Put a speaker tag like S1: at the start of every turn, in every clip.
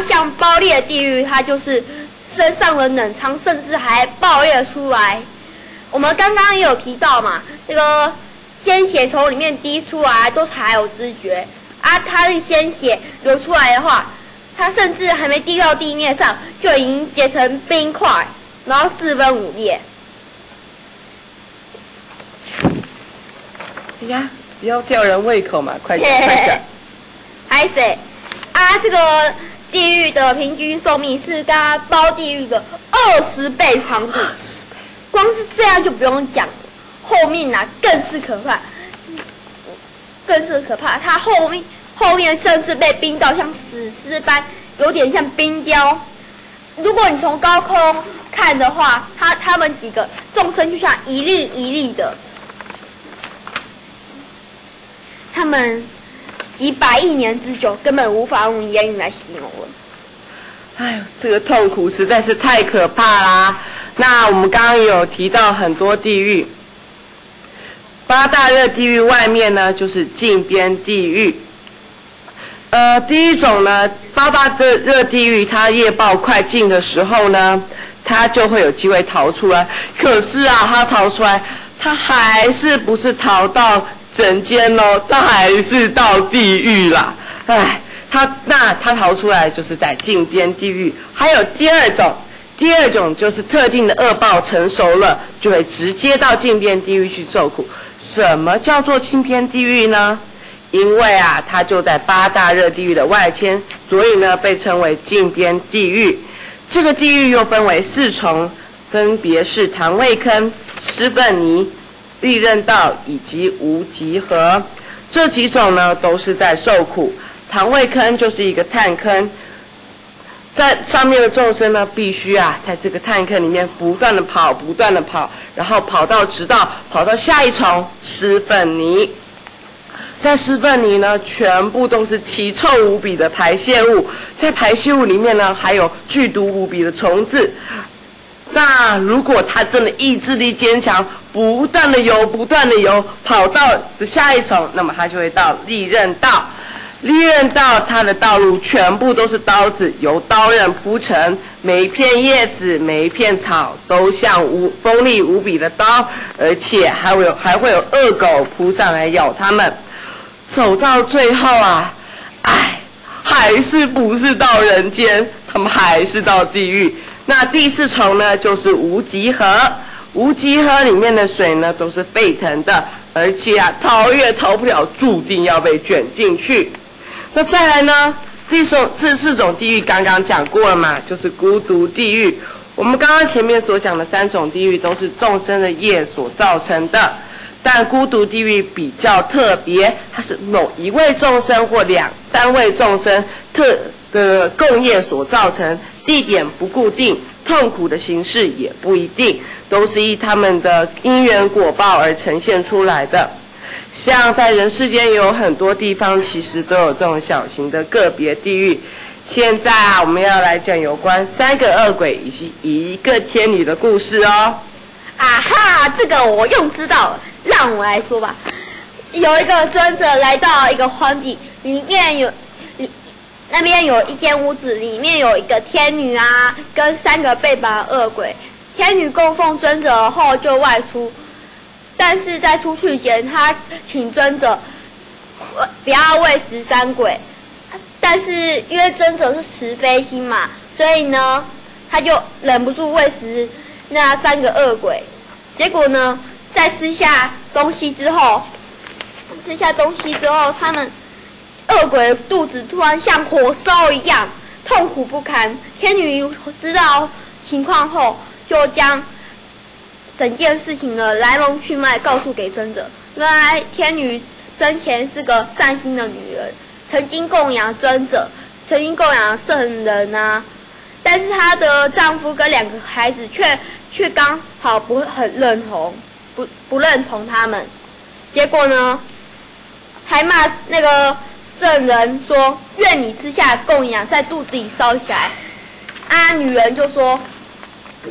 S1: 像爆裂地狱，它就是身上的冷疮甚至还爆裂出来。我们刚刚也有提到嘛，这个鲜血从里面滴出来都还有知觉啊，它的鲜血流出来的话，它甚至还没滴到地面上，就已经结成冰块，然后4分5裂。
S2: 哎呀，不要吊人胃口嘛，快点快点。
S1: 还谁啊？这个地狱的平均寿命是刚刚包地狱的20倍长度，光是这样就不用讲了，后面啊更是可怕，它后面甚至被冰到像死尸般，有点像冰雕。如果你从高空看的话，他们几个众生就像一粒一粒的，他们几百亿年之久，根本无法用言语来形容了。
S2: 哎呦，这个痛苦实在是太可怕啦！那我们刚刚有提到很多地狱，8大热地狱外面呢就是禁边地狱。第一种呢，8大热地狱，它夜报快尽的时候呢，它就会有机会逃出来。可是啊，它逃出来，它还是不是逃到人间哦，它还是到地狱啦。哎，它逃出来就是在禁边地狱。还有第二种就是特定的恶报成熟了，就会直接到禁边地狱去受苦。什么叫做禁边地狱呢？因为啊，它就在8大热地狱的外圈，所以呢被称为禁边地狱。这个地狱又分为4重，分别是堂位坑、尸粪泥、利刃道以及无极河。这几种呢都是在受苦。堂位坑就是一个炭坑，在上面的众生呢，必须啊，在这个炭坑里面不断的跑，然后直到跑到下一重尸粪泥。在尸粪泥呢，全部都是奇臭无比的排泄物，在排泄物里面呢，还有剧毒无比的虫子。那如果他真的意志力坚强，不断的游，跑到下一重，那么他就会到利刃道。利刃道它的道路全部都是刀子，由刀刃铺成，每一片叶子、每一片草都像锋利无比的刀，而且还会有恶狗扑上来咬它们。走到最后啊，还是不是到人间，他们还是到地狱。那第4重呢，就是无极河。无极河里面的水呢，都是沸腾的，而且啊，逃也逃不了，注定要被卷进去。那再来呢，4种地狱刚刚讲过了嘛，就是孤独地狱。我们刚刚前面所讲的3种地狱都是众生的业所造成的。但孤独地狱比较特别，它是某一位众生或2、3位众生的共业所造成，地点不固定，痛苦的形式也不一定，都是依他们的因缘果报而呈现出来的。像在人世间有很多地方其实都有这种小型的个别地狱。现在啊，我们要来讲有关3个恶鬼以及1个天女的故事哦。
S1: 啊哈，这个我用知道了。让我来说吧，有一个尊者来到一个荒地，那边有一间屋子，里面有一个天女啊，跟3个被绑的恶鬼。天女供奉尊者后就外出，但是在出去前，他请尊者不要喂食3鬼，但是因为尊者是慈悲心嘛，所以呢，他就忍不住喂食那3个恶鬼。结果呢，在吃下东西之后，他们恶鬼的肚子突然像火烧一样，痛苦不堪。天女知道情况后，就将整件事情的来龙去脉告诉给尊者。原来天女生前是个善心的女人，曾经供养尊者，曾经供养圣人啊，但是她的丈夫跟2个孩子却刚好不认同他们，结果呢，还骂那个圣人说：“愿你吃下供养，在肚子里烧起来。”女人就说，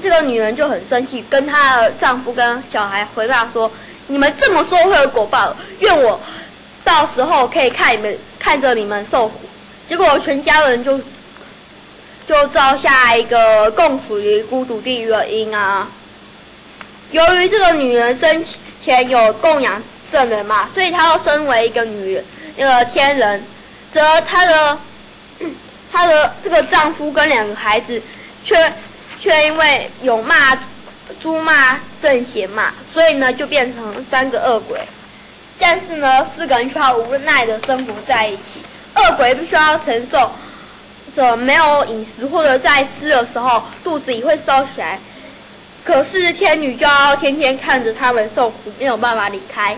S1: 这个女人就很生气，跟她的丈夫跟小孩回答说：“你们这么说会有果报，愿我到时候可以看着你们受苦。”结果全家人就造下一个共处于孤独地狱的因啊。由于这个女人生前有供养圣人嘛，所以她要身为一个女人，那个天人，则她的这个丈夫跟2个孩子却因为有诛骂圣贤嘛，所以呢就变成3个恶鬼。但是呢，4个人却要无奈的生活在一起。恶鬼必须要承受着没有饮食，或者在吃的时候肚子里会烧起来。可是天女就要天天看着他们受苦，没有办法离开。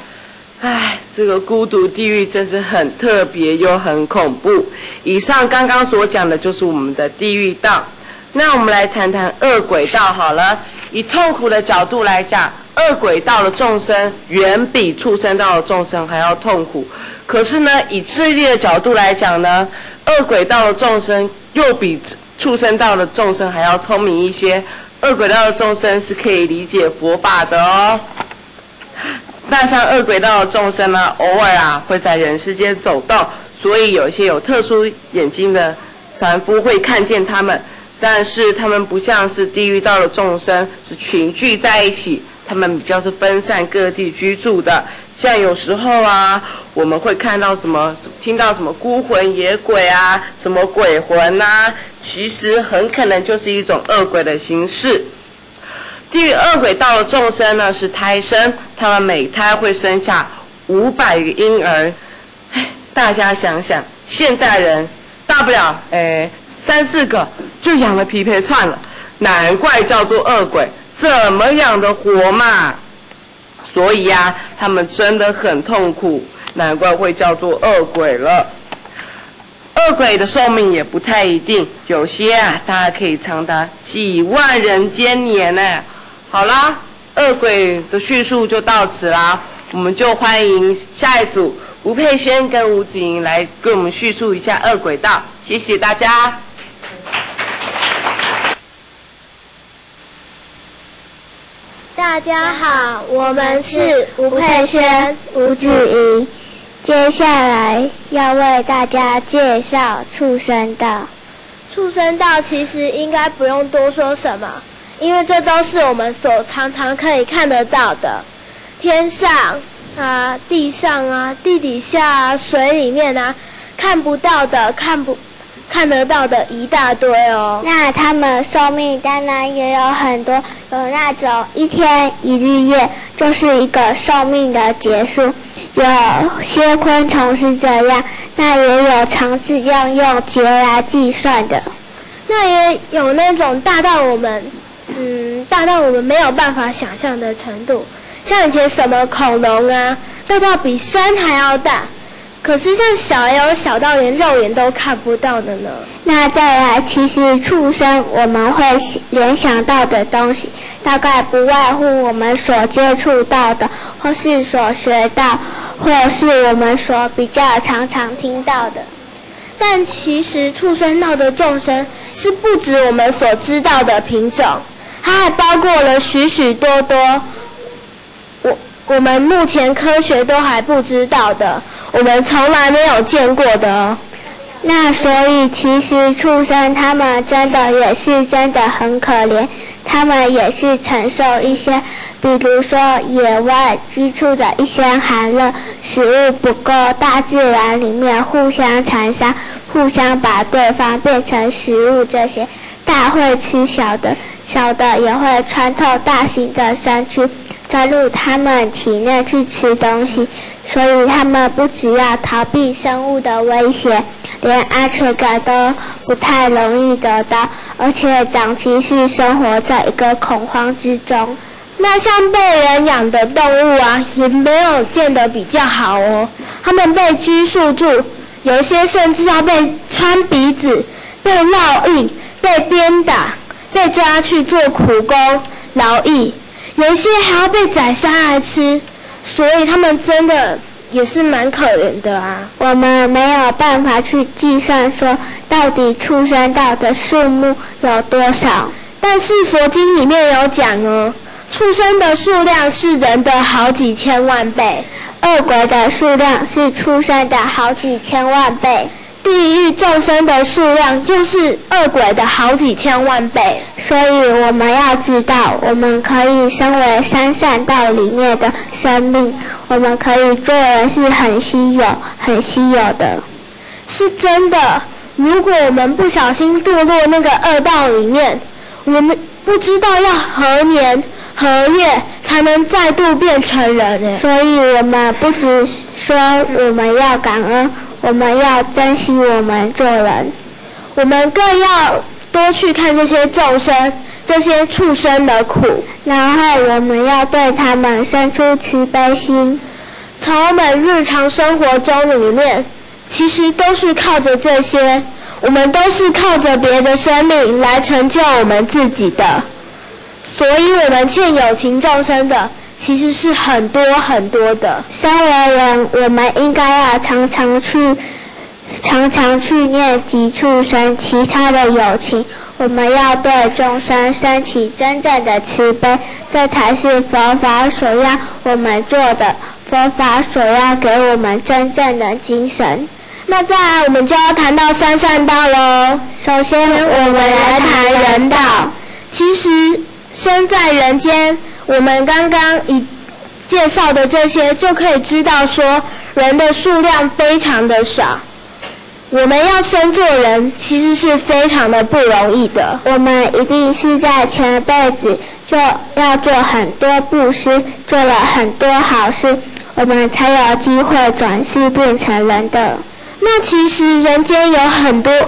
S2: 唉，这个孤独地狱真是很特别又很恐怖。以上刚刚所讲的就是我们的地狱道。那我们来谈谈恶鬼道好了。以痛苦的角度来讲，恶鬼道的众生远比畜生道的众生还要痛苦。可是呢，以智力的角度来讲呢，恶鬼道的众生又比畜生道的众生还要聪明一些。恶鬼道的众生是可以理解佛法的哦。那像恶鬼道的众生呢，偶尔会在人世间走动，所以有一些有特殊眼睛的凡夫会看见他们。但是他们不像是地狱道的众生是群聚在一起，他们比较是分散各地居住的。像有时候我们会看到听到什么孤魂野鬼什么鬼魂其实很可能就是一种恶鬼的形式。地狱恶鬼道的众生呢是胎生，他们每胎会生下500个婴儿。大家想想，现代人大不了3-4个就养了匹配串了，难怪叫做恶鬼，怎么养得活嘛？所以他们真的很痛苦，难怪会叫做恶鬼了。恶鬼的寿命也不太一定，有些大家可以长达几万人间年呢。好啦，恶鬼的叙述就到此啦，我们就欢迎下一组吴佩萱跟吴子莹来给我们叙述一下恶鬼道，谢谢大家。
S3: 大家好，我们是吴佩萱、吴子莹，接下来要为大家介绍畜生道。畜生道其实应该不用多说什么，因为这都是我们所常常可以看得到的，天上地上地底下水里面看不到的看得到的一大堆哦。那他们寿命当然也有很多，有那种1天1日夜，就是一个寿命的结束。有些昆虫是这样，那也有尝试用节来计算的。那也有那种大到我们没有办法想象的程度，像以前什么恐龙大到比山还要大。可是像小也有小到连肉眼都看不到的呢。那再来，其实畜生我们会联想到的东西，大概不外乎我们所接触到的，或是所学到，或是我们所比较常听到的。但其实畜生道的众生是不止我们所知道的品种，它还包括了许许多多我们目前科学都还不知道的，我们从来没有见过的哦。那所以其实畜生他们真的也是真的很可怜，他们也是承受一些，比如说野外居住的一些寒热，食物不够，大自然里面互相残杀，互相把对方变成食物，这些大会吃小的，小的也会穿透大型的身躯，钻入他们体内去吃东西。所以他们不只要逃避生物的威胁，连安全感都不太容易得到，而且长期是生活在一个恐慌之中。那像被人养的动物也没有见得比较好哦。他们被拘束住，有些甚至要被穿鼻子、被烙印、被鞭打、被抓去做苦工劳役，有一些还要被宰杀来吃。所以他们真的也是蛮可怜的我们没有办法去计算说到底畜生道的数目有多少，但是佛经里面有讲哦，畜生的数量是人的好几千万倍，恶鬼的数量是畜生的好几千万倍。
S4: 地狱众生的数量又是恶鬼的好几千万倍。
S3: 所以我们要知道，我们可以身为三善道里面的生命，我们可以做的是很稀有的。
S4: 是真的，如果我们不小心堕落那个恶道里面，我们不知道要何年何月才能再度变成人。
S3: 所以我们不只说我们要感恩，我们要珍惜我们做人，
S4: 我们更要多去看这些众生、这些畜生的苦，
S3: 然后我们要对他们生出慈悲心。
S4: 从我们日常生活中里面，其实都是靠着这些，我们都是靠着别的生命来成就我们自己的，所以我们欠有情众生的其实是很多很多的。
S3: 身为人，我们应该要常常去念及畜生其他的友情，我们要对众生升起真正的慈悲，这才是佛法所要我们做的，佛法所要给我们真正的精神。
S4: 那再来我们就要谈到三善道喽。
S3: 首先我们来谈人道。
S4: 其实身在人间，我们刚刚介绍的这些就可以知道说，人的数量非常的少。我们要生做人，其实是非常的不容易的。
S3: 我们一定是在前辈子就要做很多布施，做了很多好事，我们才有机会转世变成人的。
S4: 那其实人间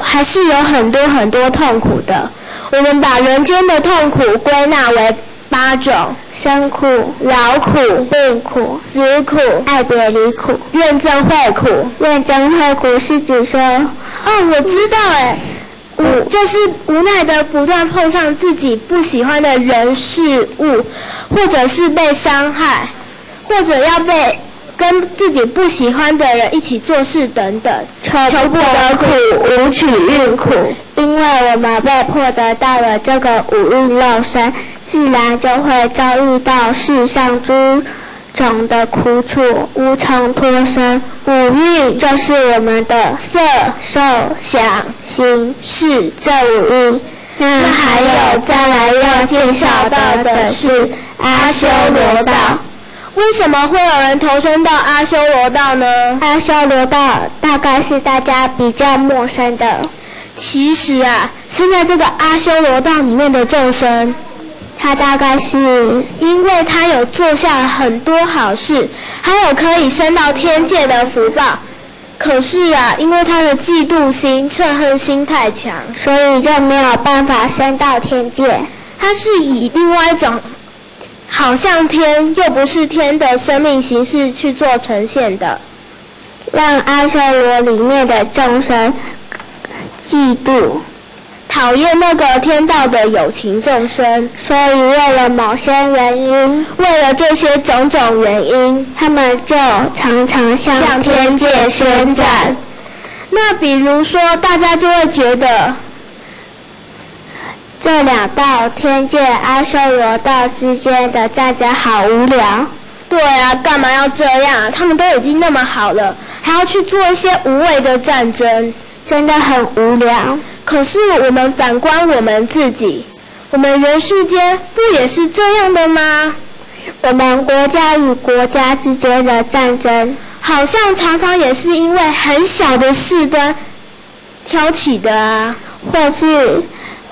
S4: 还是有很多痛苦的。我们把人间的痛苦归纳为8种：
S3: 生苦、
S4: 劳苦、
S3: 病苦、
S4: 死苦、
S3: 爱别离苦、
S4: 怨憎会苦。
S3: 怨憎会苦是指说，
S4: 我知道就是无奈的不断碰上自己不喜欢的人事物，或者是被伤害，或者要被跟自己不喜欢的人一起做事等等，求不得苦，无取运苦。
S3: 因为我们被迫得到了这个五蕴肉身，自然就会遭遇到世上诸种的苦楚，无从脱身。五蕴就是我们的色、受、想、行、识这五蕴。那还有再来要介绍到的是阿修罗道。
S4: 为什么会有人投身到阿修罗道呢？
S3: 阿修罗道大概是大家比较陌生的。
S4: 其实现在这个阿修罗道里面的众生，
S3: 他大概是
S4: 因为他有做下了很多好事，还有可以升到天界的福报。可是因为他的嫉妒心、嗔恨心太强，
S3: 所以就没有办法升到天界。
S4: 他是以另外一种好像天又不是天的生命形式去做呈现的，
S3: 让阿修罗里面的众生嫉妒、
S4: 讨厌那个天道的有情众生，
S3: 所以为了某些原因，
S4: 为了这些种种原因，
S3: 他们就常常向天界宣战。
S4: 那比如说，大家就会觉得
S3: 这两道天界阿修罗道之间的战争好无聊。
S4: 对干嘛要这样？他们都已经那么好了，还要去做一些无谓的战争，
S3: 真的很无聊。
S4: 可是我们反观我们自己，我们人世间不也是这样的吗？
S3: 我们国家与国家之间的战争，
S4: 好像常常也是因为很小的事端挑起的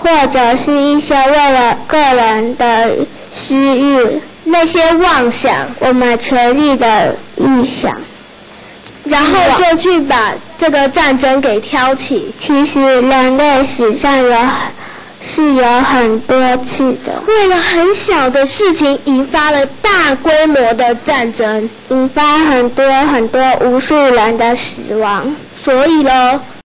S3: 或者是一些为了个人的私欲，
S4: 那些妄想，
S3: 我们权力的预想，
S4: 然后就去把这个战争给挑起。
S3: 其实人类史上是有很多次的，
S4: 为了很小的事情引发了大规模的战争，
S3: 引发很多无数人的死亡。
S4: 所以